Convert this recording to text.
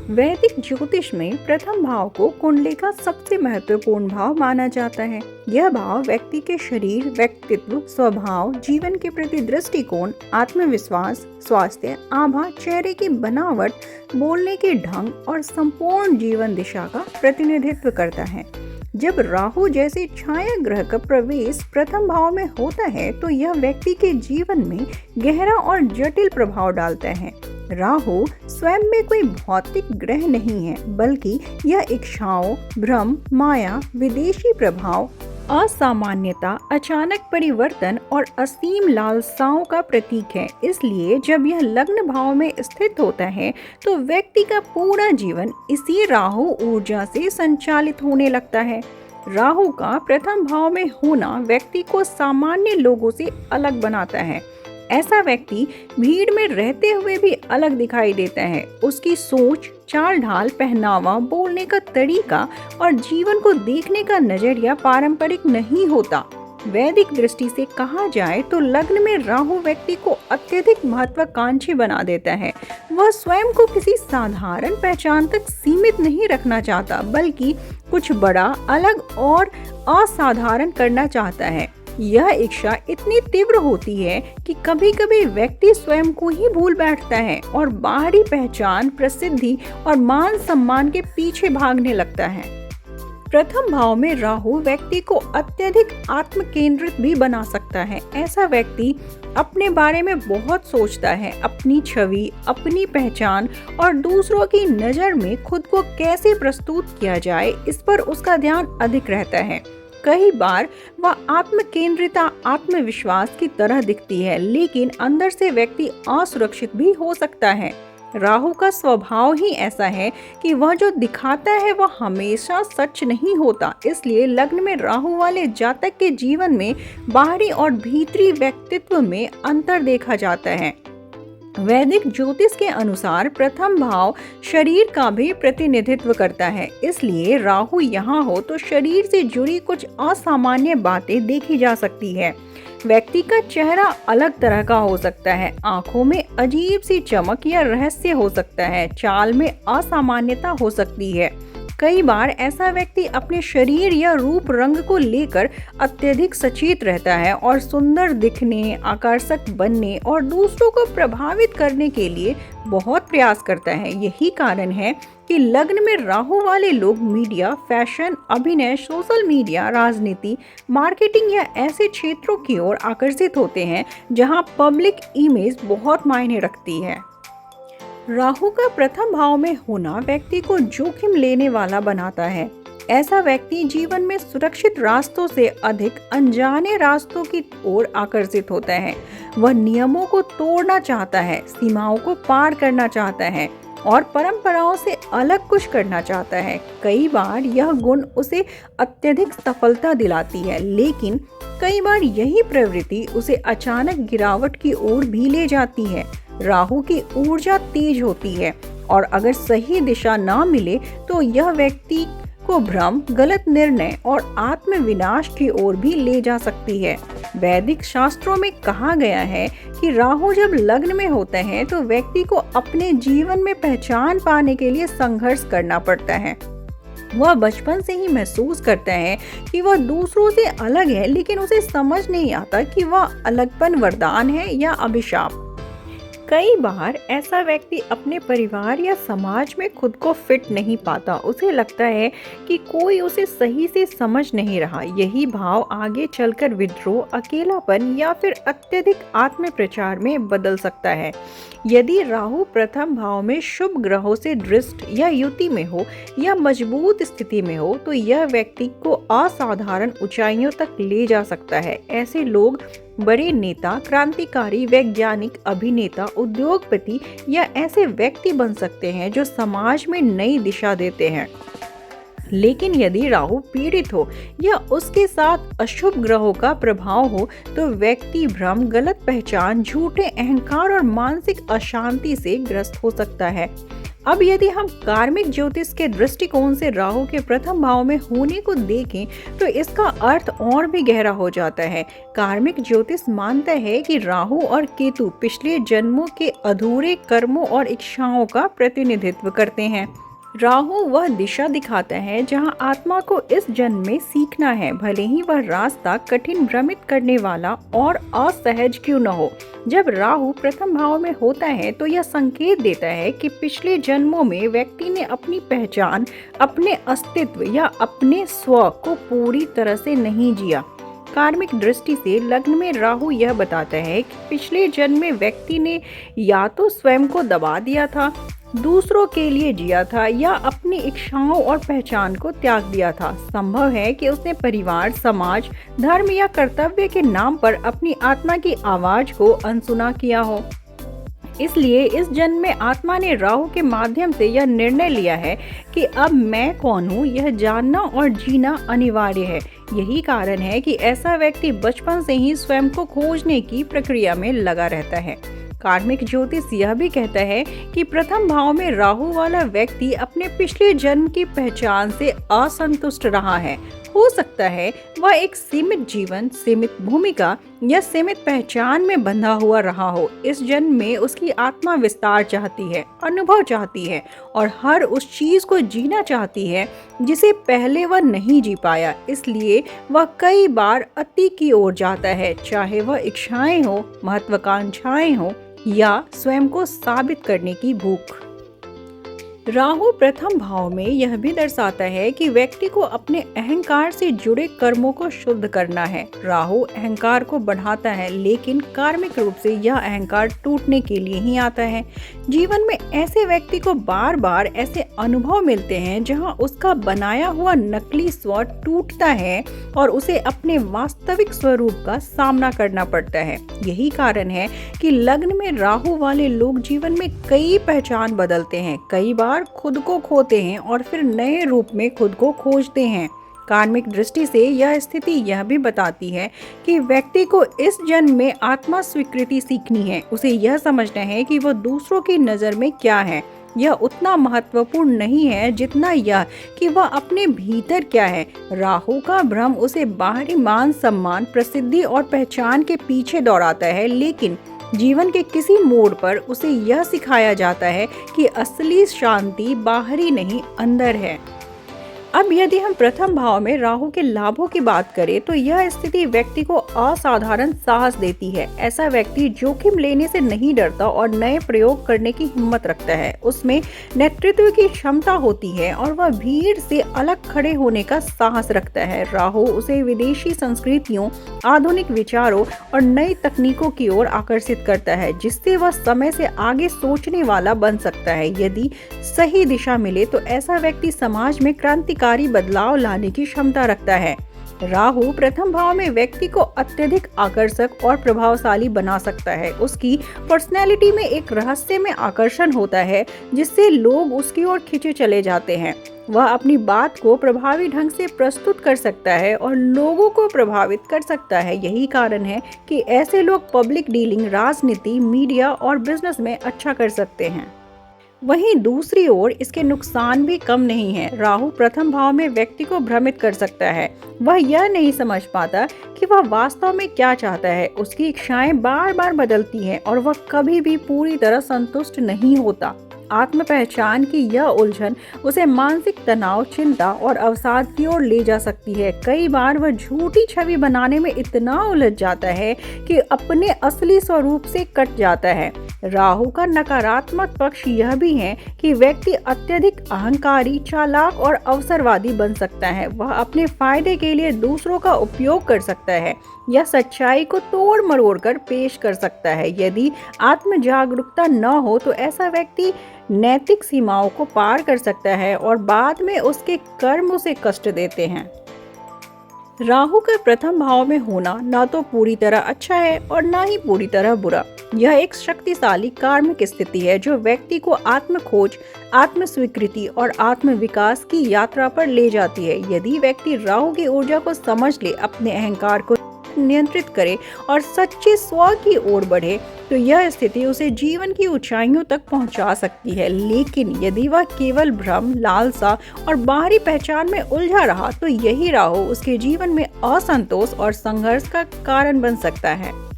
वैदिक ज्योतिष में प्रथम भाव को कुंडली का सबसे महत्वपूर्ण भाव माना जाता है। यह भाव व्यक्ति के शरीर, व्यक्तित्व, स्वभाव, जीवन के प्रति दृष्टिकोण, आत्मविश्वास, स्वास्थ्य, आभा, चेहरे की बनावट, बोलने के ढंग और संपूर्ण जीवन दिशा का प्रतिनिधित्व करता है। जब राहु जैसे छाया ग्रह का प्रवेश प्रथम भाव में होता है तो यह व्यक्ति के जीवन में गहरा और जटिल प्रभाव डालता है। राहु स्वयं में कोई भौतिक ग्रह नहीं है, बल्कि यह इच्छाओं, भ्रम, माया, विदेशी प्रभाव, असामान्यता, अचानक परिवर्तन और असीम लालसाओं का प्रतीक है। इसलिए जब यह लग्न भाव में स्थित होता है तो व्यक्ति का पूरा जीवन इसी राहु ऊर्जा से संचालित होने लगता है। राहु का प्रथम भाव में होना व्यक्ति को सामान्य लोगों से अलग बनाता है। ऐसा व्यक्ति भीड़ में रहते हुए भी अलग दिखाई देता है। उसकी सोच, चाल ढाल, पहनावा, बोलने का तरीका और जीवन को देखने का नजरिया पारंपरिक नहीं होता। वैदिक दृष्टि से कहा जाए तो लग्न में राहु व्यक्ति को अत्यधिक महत्वाकांक्षी बना देता है। वह स्वयं को किसी साधारण पहचान तक सीमित नहीं रखना चाहता, बल्कि कुछ बड़ा, अलग और असाधारण करना चाहता है। यह इच्छा इतनी तीव्र होती है कि कभी-कभी व्यक्ति स्वयं को ही भूल बैठता है और बाहरी पहचान, प्रसिद्धि और मान सम्मान के पीछे भागने लगता है। प्रथम भाव में राहु व्यक्ति को अत्यधिक आत्म केंद्रित भी बना सकता है। ऐसा व्यक्ति अपने बारे में बहुत सोचता है। अपनी छवि, अपनी पहचान और दूसरों की नजर में खुद को कैसे प्रस्तुत किया जाए, इस पर उसका ध्यान अधिक रहता है। कई बार वह आत्म केंद्रिता आत्मविश्वास की तरह दिखती है, लेकिन अंदर से व्यक्ति असुरक्षित भी हो सकता है। राहु का स्वभाव ही ऐसा है कि वह जो दिखाता है वह हमेशा सच नहीं होता। इसलिए लग्न में राहु वाले जातक के जीवन में बाहरी और भीतरी व्यक्तित्व में अंतर देखा जाता है। वैदिक ज्योतिष के अनुसार प्रथम भाव शरीर का भी प्रतिनिधित्व करता है। इसलिए राहु यहाँ हो तो शरीर से जुड़ी कुछ असामान्य बातें देखी जा सकती है। व्यक्ति का चेहरा अलग तरह का हो सकता है, आंखों में अजीब सी चमक या रहस्य हो सकता है, चाल में असामान्यता हो सकती है। कई बार ऐसा व्यक्ति अपने शरीर या रूप रंग को लेकर अत्यधिक सचेत रहता है और सुंदर दिखने, आकर्षक बनने और दूसरों को प्रभावित करने के लिए बहुत प्रयास करता है। यही कारण है कि लग्न में राहु वाले लोग मीडिया, फैशन, अभिनय, सोशल मीडिया, राजनीति, मार्केटिंग या ऐसे क्षेत्रों की ओर आकर्षित होते हैं जहां पब्लिक इमेज बहुत मायने रखती है। राहु का प्रथम भाव में होना व्यक्ति को जोखिम लेने वाला बनाता है। ऐसा व्यक्ति जीवन में सुरक्षित रास्तों से अधिक अनजाने रास्तों की ओर आकर्षित होता है। वह नियमों को तोड़ना चाहता है, सीमाओं को पार करना चाहता है और परंपराओं से अलग कुछ करना चाहता है। कई बार यह गुण उसे अत्यधिक सफलता दिलाती है, लेकिन कई बार यही प्रवृत्ति उसे अचानक गिरावट की ओर भी ले जाती है। राहु की ऊर्जा तेज होती है और अगर सही दिशा ना मिले तो यह व्यक्ति को भ्रम, गलत निर्णय और आत्मविनाश की ओर भी ले जा सकती है। वैदिक शास्त्रों में कहा गया है कि राहु जब लग्न में होता है तो व्यक्ति को अपने जीवन में पहचान पाने के लिए संघर्ष करना पड़ता है। वह बचपन से ही महसूस करता है कि वह दूसरों से अलग है, लेकिन उसे समझ नहीं आता कि वह अलगपन वरदान है या अभिशाप। कई बार ऐसा व्यक्ति अपने परिवार या समाज में खुद को फिट नहीं पाता। उसे लगता है कि कोई उसे सही से समझ नहीं रहा। यही भाव आगे चलकर विद्रोह, अकेलापन या फिर अत्यधिक आत्म प्रचार में बदल सकता है। यदि राहु प्रथम भाव में शुभ ग्रहों से दृष्ट या युति में हो या मजबूत स्थिति में हो तो यह व्यक्ति को असाधारण ऊंचाइयों तक ले जा सकता है। ऐसे लोग बड़े नेता, क्रांतिकारी, वैज्ञानिक, अभिनेता, उद्योगपति या ऐसे व्यक्ति बन सकते हैं जो समाज में नई दिशा देते हैं। लेकिन यदि राहु पीड़ित हो या उसके साथ अशुभ ग्रहों का प्रभाव हो तो व्यक्ति भ्रम, गलत पहचान, झूठे अहंकार और मानसिक अशांति से ग्रस्त हो सकता है। अब यदि हम कार्मिक ज्योतिष के दृष्टिकोण से राहु के प्रथम भाव में होने को देखें तो इसका अर्थ और भी गहरा हो जाता है। कार्मिक ज्योतिष मानता है कि राहु और केतु पिछले जन्मों के अधूरे कर्मों और इच्छाओं का प्रतिनिधित्व करते हैं। राहु वह दिशा दिखाता है जहां आत्मा को इस जन्म में सीखना है, भले ही वह रास्ता कठिन, भ्रमित करने वाला और असहज क्यों न हो। जब राहु प्रथम भाव में होता है तो यह संकेत देता है कि पिछले जन्मों में व्यक्ति ने अपनी पहचान, अपने अस्तित्व या अपने स्व को पूरी तरह से नहीं जिया। कार्मिक दृष्टि से लग्न में राहु यह बताता है कि पिछले जन्म में व्यक्ति ने या तो स्वयं को दबा दिया था, दूसरों के लिए जिया था या अपनी इच्छाओं और पहचान को त्याग दिया था। संभव है कि उसने परिवार, समाज, धर्म या कर्तव्य के नाम पर अपनी आत्मा की आवाज को अनसुना किया हो। इसलिए इस जन्म में आत्मा ने राहु के माध्यम से यह निर्णय लिया है कि अब मैं कौन हूँ यह जानना और जीना अनिवार्य है। यही कारण है कि ऐसा व्यक्ति बचपन से ही स्वयं को खोजने की प्रक्रिया में लगा रहता है। कार्मिक ज्योतिष यह भी कहता है कि प्रथम भाव में राहु वाला व्यक्ति अपने पिछले जन्म की पहचान से असंतुष्ट रहा है। हो सकता है वह एक सीमित जीवन, सीमित भूमिका या सीमित पहचान में बंधा हुआ रहा हो। इस जन्म में उसकी आत्मा विस्तार चाहती है, अनुभव चाहती है और हर उस चीज को जीना चाहती है जिसे पहले वह नहीं जी पाया। इसलिए वह कई बार अति की ओर जाता है, चाहे वह इच्छाएं हो, महत्वाकांक्षाएं हो या स्वयं को साबित करने की भूख। राहु प्रथम भाव में यह भी दर्शाता है कि व्यक्ति को अपने अहंकार से जुड़े कर्मों को शुद्ध करना है। राहु अहंकार को बढ़ाता है, लेकिन कार्मिक रूप से यह अहंकार टूटने के लिए ही आता है। जीवन में ऐसे व्यक्ति को बार बार ऐसे अनुभव मिलते हैं जहां उसका बनाया हुआ नकली स्व टूटता है और उसे अपने वास्तविक स्वरूप का सामना करना पड़ता है। यही कारण है कि लग्न में राहु वाले लोग जीवन में कई पहचान बदलते हैं, कई बार खुद को खोते हैं और फिर नए रूप में खुद को खोजते हैं। कार्मिक दृष्टि से यह स्थिति यह भी बताती है कि व्यक्ति को इस जन्म में आत्मा स्वीकृति सीखनी है। उसे यह समझना है कि वह दूसरों की नजर में क्या है। यह उतना महत्वपूर्ण नहीं है जितना यह कि वह अपने भीतर क्या है। राहु का भ्रम उसे बाहरी मान सम्मान, प्रसिद्धि और पहचान के पीछे दौड़ाता है, लेकिन जीवन के किसी मोड़ पर उसे यह सिखाया जाता है कि असली शांति बाहरी नहीं, अंदर है। अब यदि हम प्रथम भाव में राहु के लाभों की बात करें तो यह स्थिति व्यक्ति को असाधारण साहस देती है। ऐसा व्यक्ति जोखिम लेने से नहीं डरता और नए प्रयोग करने की हिम्मत रखता है। उसमें नेतृत्व की क्षमता होती है और वह भीड़ से अलग खड़े होने का साहस रखता है। राहु उसे विदेशी संस्कृतियों, आधुनिक विचारों और नई तकनीकों की ओर आकर्षित करता है, जिससे वह समय से आगे सोचने वाला बन सकता है। यदि सही दिशा मिले तो ऐसा व्यक्ति समाज में क्रांतिकारी बदलाव लाने की क्षमता रखता है। राहु प्रथम भाव में व्यक्ति को अत्यधिक आकर्षक और प्रभावशाली बना सकता है। उसकी पर्सनैलिटी में एक रहस्यमय आकर्षण होता है जिससे लोग उसकी ओर खींचे चले जाते हैं। वह अपनी बात को प्रभावी ढंग से प्रस्तुत कर सकता है और लोगों को प्रभावित कर सकता है। यही कारण है कि ऐसे लोग पब्लिक डीलिंग, राजनीति, मीडिया और बिजनेस में अच्छा कर सकते हैं। वहीं दूसरी ओर इसके नुकसान भी कम नहीं है। राहु प्रथम भाव में व्यक्ति को भ्रमित कर सकता है। वह यह नहीं समझ पाता कि वह वास्तव में क्या चाहता है। उसकी इच्छाएं बार बार बदलती हैं और वह कभी भी पूरी तरह संतुष्ट नहीं होता। आत्म पहचान की यह उलझन उसे मानसिक तनाव, चिंता और अवसाद की ओर ले जा सकती है। कई बार वह झूठी छवि बनाने में इतना उलझ जाता है कि अपने असली स्वरूप से कट जाता है। राहु का नकारात्मक पक्ष यह भी है कि व्यक्ति अत्यधिक अहंकारी, चालाक और अवसरवादी बन सकता है। वह अपने फायदे के लिए दूसरों का उपयोग कर सकता है या सच्चाई को तोड़ मरोड़ कर पेश कर सकता है। यदि आत्म जागरूकता न हो तो ऐसा व्यक्ति नैतिक सीमाओं को पार कर सकता है और बाद में उसके कर्म उसे कष्ट देते हैं। राहु का प्रथम भाव में होना न तो पूरी तरह अच्छा है और न ही पूरी तरह बुरा। यह एक शक्तिशाली कार्मिक स्थिति है जो व्यक्ति को आत्म खोज, आत्म स्वीकृति और आत्म विकास की यात्रा पर ले जाती है। यदि व्यक्ति राहु की ऊर्जा को समझ ले, अपने अहंकार को को नियंत्रित करे और सच्चे स्व की ओर बढ़े तो यह स्थिति उसे जीवन की ऊंचाइयों तक पहुंचा सकती है। लेकिन यदि वह केवल भ्रम, लालसा और बाहरी पहचान में उलझा रहा तो यही राहु उसके जीवन में असंतोष और संघर्ष का कारण बन सकता है।